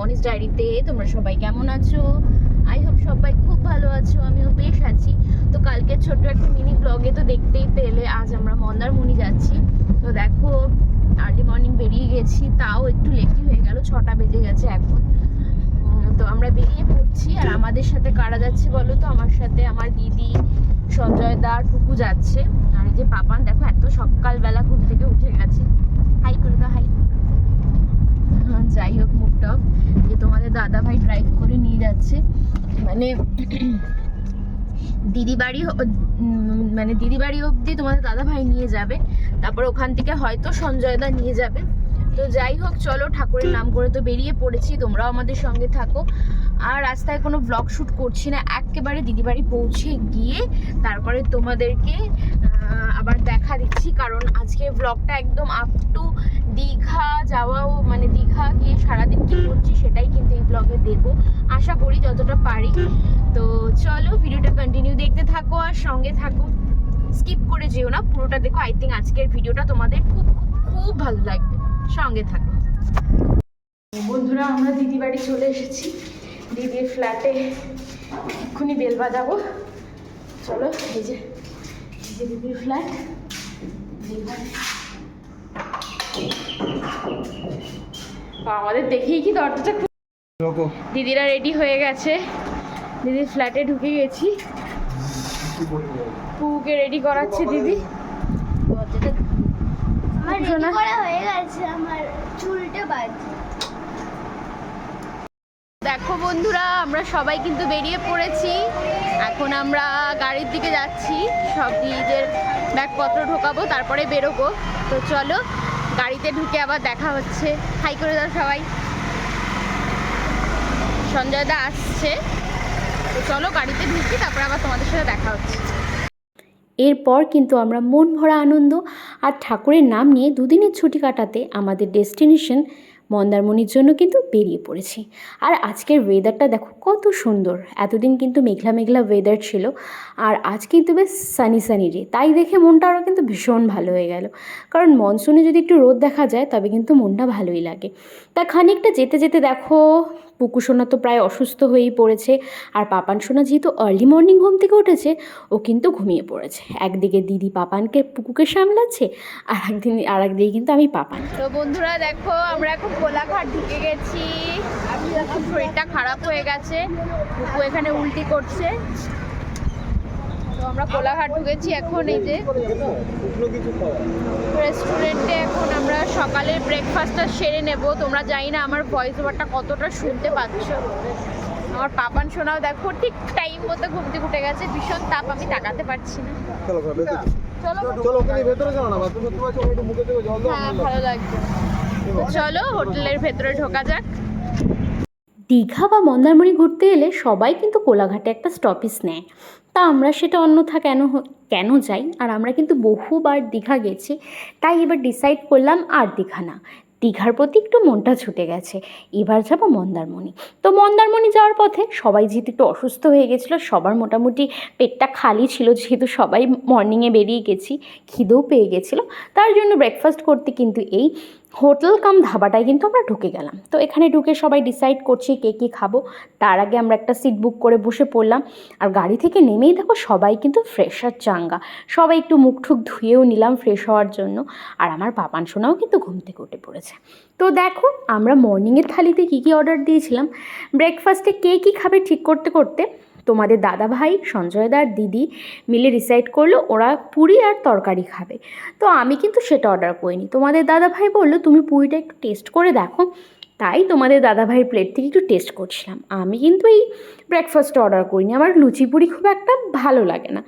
মনিস ডায়েরিতে। তোমরা সবাই কেমন আছো? আই হোপ সবাই খুব ভালো আছো, আমিও বেশ আছি। তো কালকে ছোট্ট একটা মিনি ব্লগে তো দেখতেই পেলে আজ আমরা মন্দারমণি যাচ্ছি। তো দেখো আর্লি মর্নিং বেরিয়ে গেছি, তাও একটু লেটই হয়ে গেল, 6টা বেজে গেছে এখন। তো আমরা বেরিয়ে পড়ছি। আর আমাদের সাথে কারা যাচ্ছে বলো তো? আমার সাথে আমার দিদি, সঞ্জয় দা, টুকু যাচ্ছে। আর এই যে পাপান দেখো এত সকালবেলা ঘুম থেকে উঠে গেছে। হাই করে দাও, হাই। যাই হোক, মুখটা যে তোমাদের দাদা ভাই ড্রাইভ করে নিয়ে যাচ্ছে, মানে দিদি বাড়ি অবধি তোমাদের দাদা ভাই নিয়ে যাবে, তারপর ওখান থেকে হয়তো সঞ্জয় দা নিয়ে যাবে। তো যাই হোক, চলো ঠাকুরের নাম করে তো বেরিয়ে পড়েছি, তোমরাও আমাদের সঙ্গে থাকো। আর রাস্তায় কোনো ব্লগ শ্যুট করছি না, একেবারে দিদি বাড়ি পৌঁছে গিয়ে তারপরে তোমাদেরকে আবার দেখা দিচ্ছি। কারণ আজকে ব্লগটা একদম আপ টু দীঘা যাওয়াও, মানে দীঘা গিয়ে সারাদিন কী করছি সেটাই কিন্তু এই ব্লগে দেবো, আশা করি যতটা পারি। তো চলো ভিডিওটা কন্টিনিউ দেখতে থাকো আর সঙ্গে থাকো, স্কিপ করে যেও না, পুরোটা দেখো। আই থিঙ্ক আজকের ভিডিওটা তোমাদের খুব খুব খুব ভালো লাগবে, সঙ্গে থাকো। বন্ধুরা, আমরা দিদি বাড়ি চলে এসেছি, দিদির ফ্ল্যাটে এক্ষুনি বেল বাজাবো। চলো, এই যে দিদির ফ্ল্যাট। আমাদের দেখেই কি দরজাটা, দিদিরা রেডি হয়ে গেছে, দিদির ফ্ল্যাটে ঢুকে গেছি। পুকে রেডি করাচ্ছে দিদি। দেখো বন্ধুরা, আমরা সবাই কিন্তু বেরিয়ে পড়েছি। এখন আমরা গাড়ির দিকে যাচ্ছি, সব নিজের ব্যাগপত্র ঢোকাবো, তারপরে বেরোবো। তো চলো গাড়িতে ঢুকে আবার দেখা হচ্ছে। হাই করে দাও সবাই। সঞ্জয় দা আসছে, তো চলো গাড়িতে ঢুকি, তারপরে আবার তোমাদের সাথে দেখা হচ্ছে। এরপর কিন্তু আমরা মন ভরা আনন্দ আর ঠাকুরের নাম নিয়ে দুদিনের ছুটি কাটাতে আমাদের ডেস্টিনেশন মন্দারমণির জন্য কিন্তু বেরিয়ে পড়েছি। আর আজকের ওয়েদারটা দেখো কত সুন্দর, এতদিন কিন্তু মেঘলা মেঘলা ওয়েদার ছিল, আর আজ কিন্তু বেশ সানি ডে, তাই দেখে মনটা আরও কিন্তু ভীষণ ভালো হয়ে গেল। কারণ মনসুনে যদি একটু রোদ দেখা যায় তবে কিন্তু মনটা ভালোই লাগে। তা খানিকটা যেতে যেতে দেখো পুকু সোনা তো প্রায় অসুস্থ হয়েই পড়েছে, আর পাপান সোনা যেহেতু আর্লি মর্নিং ঘুম থেকে উঠেছে ও কিন্তু ঘুমিয়ে পড়েছে। একদিকে দিদি পাপানকে পুকুকে সামলাচ্ছে, আর একদিকে কিন্তু আমি পাপান। তো বন্ধুরা দেখো, আমরা এখন কোলাঘাট ঢুকে গেছি। শরীরটা খারাপ হয়ে গেছে, পুকু এখানে উল্টি করছে। তো আমরা কোলাঘাট ঢুকেছি এখন। এই যে রেস্টুরেন্টে এখন আমরা সকালের ব্রেকফাস্টটা সেরে নেব। তোমরা জানি না আমার ভয়েস ওভারটা কতটা শুনতে পাচ্ছ। আমার পাপান শোনাও দেখো ঠিক টাইম মতো ঘুম থেকে উঠে গেছে, ভীষণ তাপ, আমি তাকাতে পারছি না। হ্যাঁ, ভালো লাগছে। চলো হোটেলের ভেতরে ঢোকা যাক। দীঘা বা মন্দারমণি ঘুরতে এলে সবাই কিন্তু কোলাঘাটে একটা স্টপেজ নেয়, তা আমরা সেটা অন্যথা কেন যাই। আর আমরা কিন্তু বহুবার দীঘা গেছি, তাই এবার ডিসাইড করলাম আর দীঘা না, দীঘার প্রতি একটু মনটা ছুটে গেছে, এবার যাবো মন্দারমণি। তো মন্দারমণি যাওয়ার পথে সবাই যেহেতু একটু অসুস্থ হয়ে গেছিলো, সবার মোটামুটি পেটটা খালি ছিল, যেহেতু সবাই মর্নিংয়ে বেরিয়ে গেছি, খিদেও পেয়ে গেছিলো, তার জন্য ব্রেকফাস্ট করতে কিন্তু এই হোটেল কাম ধাবাটায় কিন্তু আমরা ঢুকে গেলাম। তো এখানে ঢুকে সবাই ডিসাইড করছি কে কী খাবো। তার আগে আমরা একটা সিট বুক করে বসে পড়লাম। আর গাড়ি থেকে নেমেই দেখো সবাই কিন্তু ফ্রেশ আর চাঙ্গা, সবাই একটু মুখ ঠুক ধুয়েও নিলাম ফ্রেশ হওয়ার জন্য। আর আমার পাপান সোনাও কিন্তু ঘুম থেকে উঠে পড়েছে। তো দেখো আমরা মর্নিংয়ের থালিতে কী কী অর্ডার দিয়েছিলাম, ব্রেকফাস্টে কে কী খাবে ঠিক করতে করতে তোমাদের দাদা ভাই, সঞ্জয়দার দিদি মিলে ডিসাইড করলো ওরা পুরি আর তরকারি খাবে। তো আমি কিন্তু সেটা অর্ডার করিনি, তোমাদের দাদা ভাই বললো তুমি পুরিটা একটু টেস্ট করে দেখো, তাই তোমাদের দাদা ভাইয়ের প্লেট থেকে একটু টেস্ট করছিলাম। আমি কিন্তু এই ব্রেকফাস্টটা অর্ডার করিনি, আমার লুচি পুরি খুব একটা ভালো লাগে না।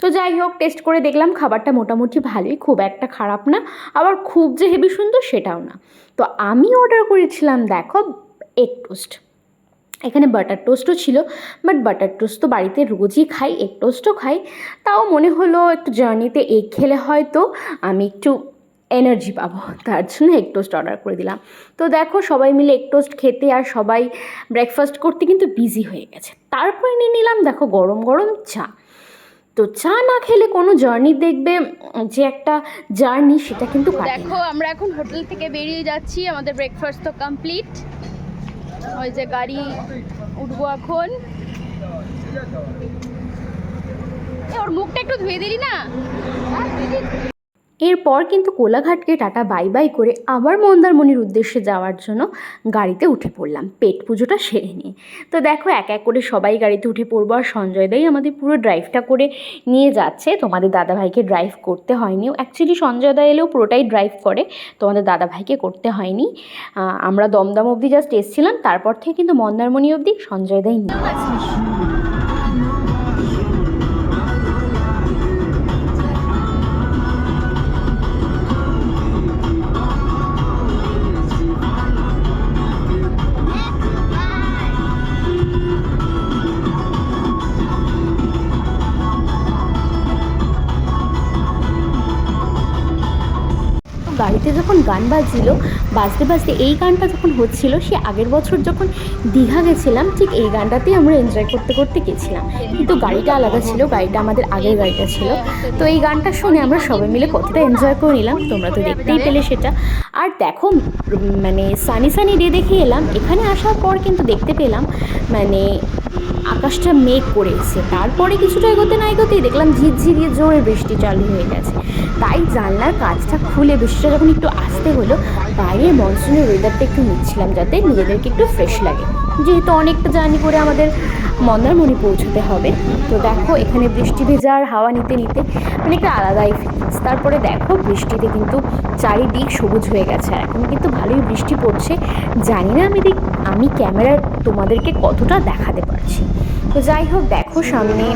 তো যাই হোক, টেস্ট করে দেখলাম খাবারটা মোটামুটি ভালোই, খুব একটা খারাপ না, আবার খুব যে হেভি সুন্দর সেটাও না। তো আমি অর্ডার করেছিলাম দেখো এগ টোস্ট। এখানে বাটার টোস্টও ছিল, বাট বাটার টোস্ট তো বাড়িতে রোজই খাই, এগ টোস্টও খাই, তাও মনে হলো একটু জার্নিতে এগ খেলে হয়তো আমি একটু এনার্জি পাবো, তার জন্য এগ টোস্ট অর্ডার করে দিলাম। তো দেখো সবাই মিলে এগ টোস্ট খেতে আর সবাই ব্রেকফাস্ট করতে কিন্তু বিজি হয়ে গেছে। তারপরে নিয়ে নিলাম দেখো গরম গরম চা। তো চা না খেলে কোনো জার্নি দেখবে যে একটা জার্নি সেটা কিন্তু কাটে না। দেখো আমরা এখন হোটেল থেকে বেরিয়ে যাচ্ছি, আমাদের ব্রেকফাস্ট তো কমপ্লিট। ওই যে গাড়ি উঠবো এখন। ওর মুখটা একটু ধুয়ে দিলি না। এরপর কিন্তু কোলাঘাটকে টাটা বাই বাই করে আবার মন্দারমণির উদ্দেশ্যে যাওয়ার জন্য গাড়িতে উঠে পড়লাম পেট পুজোটা সেরে নিয়ে। তো দেখো এক এক করে সবাই গাড়িতে উঠে পড়বো, আর সঞ্জয়দাই আমাদের পুরো ড্রাইভটা করে নিয়ে যাচ্ছে। তোমাদের দাদাভাইকে ড্রাইভ করতে হয়নি, অ্যাকচুয়ালি সঞ্জয়দা এলেও পুরোটাই ড্রাইভ করে, তোমাদের দাদাভাইকে করতে হয়নি। আমরা দমদম অবধি জাস্ট এসেছিলাম, তারপর থেকে কিন্তু মন্দারমণি অবধি সঞ্জয়দাই নিয়ে। গাড়িতে যখন গান বাজছিল, বাজতে বাজতে এই গানটা যখন হচ্ছিল, সে আগের বছর যখন দীঘা গেছিলাম ঠিক এই গানটাতেই আমরা এনজয় করতে করতে গেছিলাম, কিন্তু গাড়িটা আলাদা ছিল, গাড়িটা আমাদের আগের গাড়িটা ছিল। তো এই গানটা শুনে আমরা সবাই মিলে কতটা এনজয় করে নিলাম, তোমরা তো দেখতেই পেলে সেটা। আর দেখো মানে সানি সানি ডে দেখে এলাম, এখানে আসার পর কিন্তু দেখতে পেলাম মানে আকাশটা মেঘ করে এসছে, তারপরে কিছুটা এগোতে না এগোতেই দেখলাম ঝিরঝিরিয়ে জোরে বৃষ্টি চালু হয়ে গেছে। তাই জানলার কাজটা খুলে বৃষ্টিটা যখন একটু আসতে হলো, বাইরে মনসুনের ওয়েদারটা একটু নিচ্ছিলাম যাতে নিজেদেরকে একটু ফ্রেশ লাগে, যেহেতু অনেকটা জার্নি করে আমাদের মন্দারমণি পৌঁছতে হবে। তো দেখো এখানে বৃষ্টি ভেজা আর হাওয়া নিতে নিতে মানে একটা আলাদাই ফিলিংস। তারপরে দেখো বৃষ্টিতে কিন্তু চারিদিক সবুজ হয়ে গেছে, আর এখন কিন্তু ভালোই বৃষ্টি পড়ছে। জানি না আমি ক্যামেরার তোমাদেরকে কতটা দেখাতে পারছি। তো যাই হোক দেখো সামনে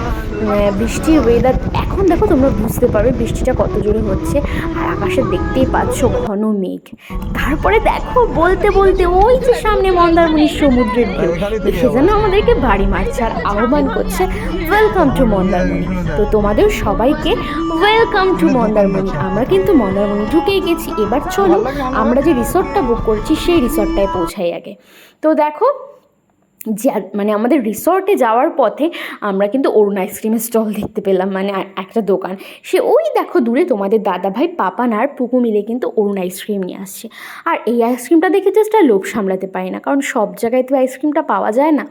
বৃষ্টির ওয়েদার, এখন দেখো তোমরা বুঝতে পারবে বৃষ্টিটা কত জোরে হচ্ছে, আর আকাশে দেখতেই পাচ্ছ ঘন মেঘ। তারপরে দেখো বলতে বলতে ওই যে সামনে মন্দারমণির সমুদ্রের ঢেউ এসে যেন আমাদেরকে বাড়ি মারছে আর আহ্বান করছে ওয়েলকাম টু মন্দারমণি। তো তোমাদের সবাইকে ওয়েলকাম টু মন্দারমণি। আমরা কিন্তু মন্দারমণি ঢুকেই গেছি, এবার চলো আমরা যে রিসর্টটা বুক করেছি সেই রিসর্টটায় পৌঁছাই আগে। তো দেখো যে মানে আমাদের রিসর্টে যাওয়ার পথে আমরা কিন্তু অরুণ আইসক্রিমের স্টল দেখতে পেলাম, মানে একটা দোকান, সে ওই দেখো দূরে তোমাদের দাদাভাই পাপান আর পুকু মিলে কিন্তু অরুণ আইসক্রিম নিয়ে আসছে। আর এই আইসক্রিমটা দেখে জাস্ট আর লোভ সামলাতে পারি না, কারণ সব জায়গায় তো আইসক্রিমটা পাওয়া যায় না।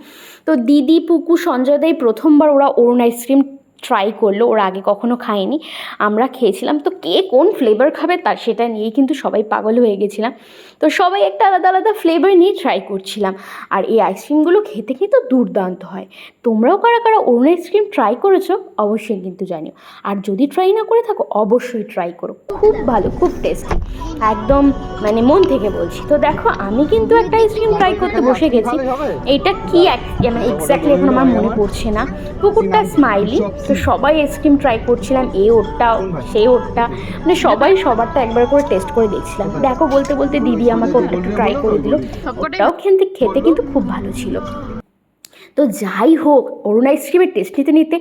তো দিদি পুকু সঞ্জয়দাই প্রথমবার ওরা অরুণ আইসক্রিম ট্রাই করলো, ওরা আগে কখনো খায়নি, আমরা খেয়েছিলাম। তো কে কোন ফ্লেভার খাবে তার সেটা নিয়েই কিন্তু সবাই পাগল হয়ে গেছিলাম। তো সবাই একটা আলাদা আলাদা ফ্লেভার নিয়ে ট্রাই করছিলাম, আর এই আইসক্রিমগুলো খেতে কিন্তু দুর্দান্ত হয়। তোমরাও কারা কারা অরুণ আইসক্রিম ট্রাই করেছো অবশ্যই কিন্তু জানিও, আর যদি ট্রাই না করে থাকো অবশ্যই ট্রাই করো, খুব ভালো, খুব টেস্টি, একদম মানে মন থেকে বলছি। তো দেখো আমি কিন্তু একটা আইসক্রিম ট্রাই করতে বসে গেছি, এইটা কি মানে এক্স্যাক্টলি এখন আমার মনে পড়ছে না, পুকুরটা স্মাইলি। তো সবাই আইসক্রিম ট্রাই করছিলাম, এই ওরটা সেই ওরটা, মানে সবাই সবারটা একবার করে টেস্ট করে দেখছিলাম। দেখো বলতে বলতে দিদি আমাকে ওটা একটু ট্রাই করে দিল, ওটাও খেতে কিন্তু খুব ভালো ছিল। তো যাই হোক অরুণ আইসক্রিমের টেস্ট নিতে নিতে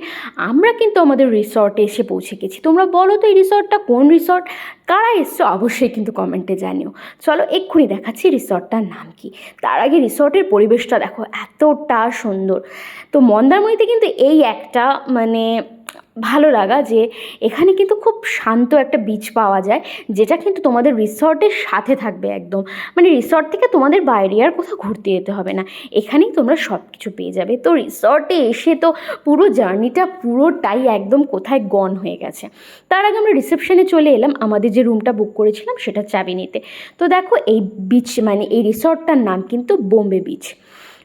আমরা কিন্তু আমাদের রিসর্টে এসে পৌঁছে গেছি। তোমরা বলো তো এই রিসর্টটা কোন রিসর্ট, কারা এসছো অবশ্যই কিন্তু কমেন্টে জানিও। চলো এক্ষুনি দেখাচ্ছি রিসর্টটার নাম কি। তার আগে রিসর্টের পরিবেশটা দেখো এতটা সুন্দর। তো মন্দারমণিতে কিন্তু এই একটা মানে ভালো লাগা যে এখানে কিন্তু খুব শান্ত একটা বিচ পাওয়া যায়, যেটা কিন্তু তোমাদের রিসর্টের সাথে থাকবে একদম, মানে রিসর্ট থেকে তোমাদের বাইরে আর কোথাও ঘুরতে যেতে হবে না, এখানেই তোমরা সব কিছু পেয়ে যাবে। তো রিসর্টে এসে তো পুরো জার্নিটা পুরোটাই একদম কোথায় গন হয়ে গেছে। তার আগে আমরা রিসেপশনে চলে এলাম আমাদের যে রুমটা বুক করেছিলাম সেটা চাবি নিতে। তো দেখো এই বিচ মানে এই রিসর্টটার নাম কিন্তু Bombay beach,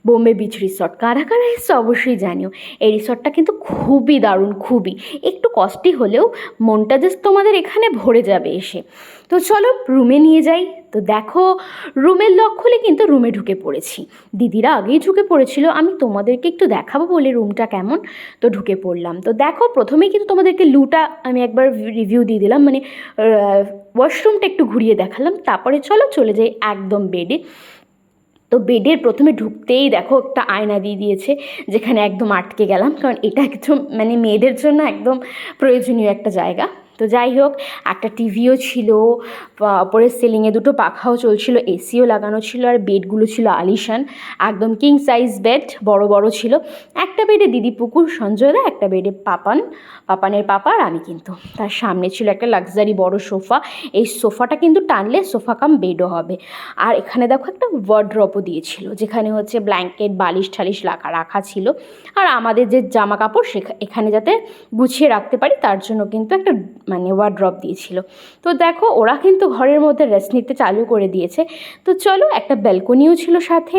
Bombay beach resort. কারা কারা এসছে অবশ্যই জানিও। এই রিসর্টটা কিন্তু খুবই দারুণ, খুবই একটু কস্টলি হলেও মনটা জাস্ট তোমাদের এখানে ভরে যাবে এসে। তো চলো রুমে নিয়ে যাই। তো দেখো রুমের লক খুলে কিন্তু রুমে ঢুকে পড়েছি, দিদিরা আগেই ঢুকে পড়েছিল, আমি তোমাদেরকে একটু দেখাবো বলে রুমটা কেমন। তো ঢুকে পড়লাম। তো দেখো প্রথমেই কিন্তু তোমাদেরকে লুটা আমি একবার রিভিউ দিয়ে দিলাম, মানে ওয়াশরুমটা একটু ঘুরিয়ে দেখালাম, তারপরে চলে যাই একদম বেডে। তো বেডের প্রথমে ঢুকতেই দেখো একটা আয়না দিয়ে দিয়েছে, যেখানে একদম আটকে গেলাম, কারণ এটা একদম মানে মেয়েদের জন্য একদম প্রয়োজনীয় একটা জায়গা। তো যাই হোক, একটা টিভিও ছিল, ওপরের সিলিংয়ে দুটো পাখাও চলছিল, এসিও লাগানো ছিল, আর বেডগুলো ছিল আলিশান, একদম কিং সাইজ বেড, বড় বড় ছিল। একটা বেডে দিদি পুকুর সঞ্জয়দা, একটা বেডে পাপানের পাপা আর আমি কিন্তু। তার সামনে ছিল একটা লাক্সারি বড় সোফা। এই সোফাটা কিন্তু টানলে সোফা কাম বেডও হবে। আর এখানে দেখো একটা ওয়ার্ড্রপও দিয়েছিল, যেখানে হচ্ছে ব্ল্যাঙ্কেট বালিশ ঠালিশ রাখা ছিল। আর আমাদের যে জামা কাপড় এখানে যাতে গুছিয়ে রাখতে পারি তার জন্য কিন্তু একটা মানে ওয়ার্ড্রপ দিয়েছিল। তো দেখো ওরা কিন্তু ঘরের মধ্যে রেস্ট নিতে চালু করে দিয়েছে। তো চলো, একটা ব্যালকনিও ছিল সাথে।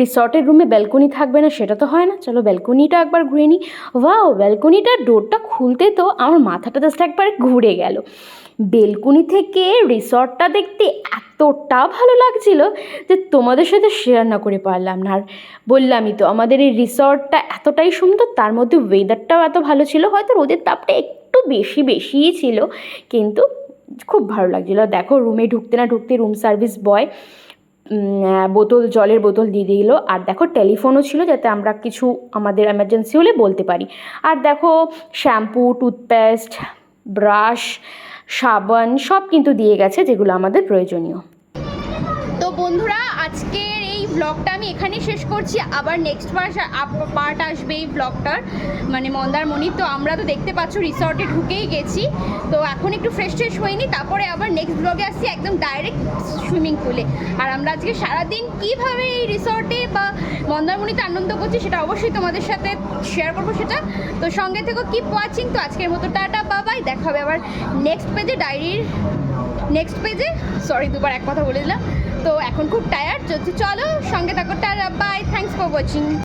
রিসর্টের রুমে ব্যালকনি থাকবে না সেটা তো হয় না, চলো ব্যালকনিটা একবার ঘুরে নিই। ওয়াও, ব্যালকনিটার ডোরটা খুলতে তো আমার মাথাটা জাস্ট একবারে ঘুরে গেল। বেলকনি থেকে রিসর্টটা দেখতে এতটা ভালো লাগছিল যে তোমাদের সাথে শেয়ার না করে পারলাম না। আর বললামই তো, আমাদের এই রিসর্টটা এতটাই সুন্দর, তার মধ্যে ওয়েদারটাও এত ভালো ছিল। হয়তো রোদের তাপটা একটু বেশিই ছিল, কিন্তু খুব ভালো লাগছিলো। দেখো, রুমে ঢুকতে না ঢুকতে রুম সার্ভিস বয় জলের বোতল দিয়ে দিল। আর দেখো, টেলিফোনও ছিল যাতে আমরা কিছু আমাদের এমার্জেন্সি হলে বলতে পারি। আর দেখো, শ্যাম্পু, টুথপেস্ট, ব্রাশ, সাবান সব কিন্তু দিয়ে গেছে, যেগুলো আমাদের প্রয়োজনীয়। তো বন্ধুরা, আজকের এই ব্লগটা আমি এখানেই শেষ করছি। আবার নেক্সট পার্ট আসবে এই ব্লগটার, মানে মন্দারমণির। তো আমরা তো দেখতে পাচ্ছ রিসর্টে ঢুকেই গেছি, তো এখন একটু ফ্রেশ হইনি, তারপরে আবার নেক্সট ব্লগে আসছি একদম ডাইরেক্ট সুইমিং পুলে। আর আমরা আজকে সারাদিন কীভাবে এই রিসর্টে বা মন্দারমণিতে আনন্দ করছি সেটা অবশ্যই তোমাদের সাথে শেয়ার করবো সেটা। তো সঙ্গে থেকেও কিপ ওয়াচিং। তো আজকের মতো টাটা, বাবাই, দেখা হবে আবার নেক্সট পেজে, ডায়েরির নেক্সট পেজে। সরি, দুবার এক কথা বলে দিলাম। তো এখন খুব টায়ার্ড, চলো সঙ্গে থাকো, tata, bye, thanks for watching.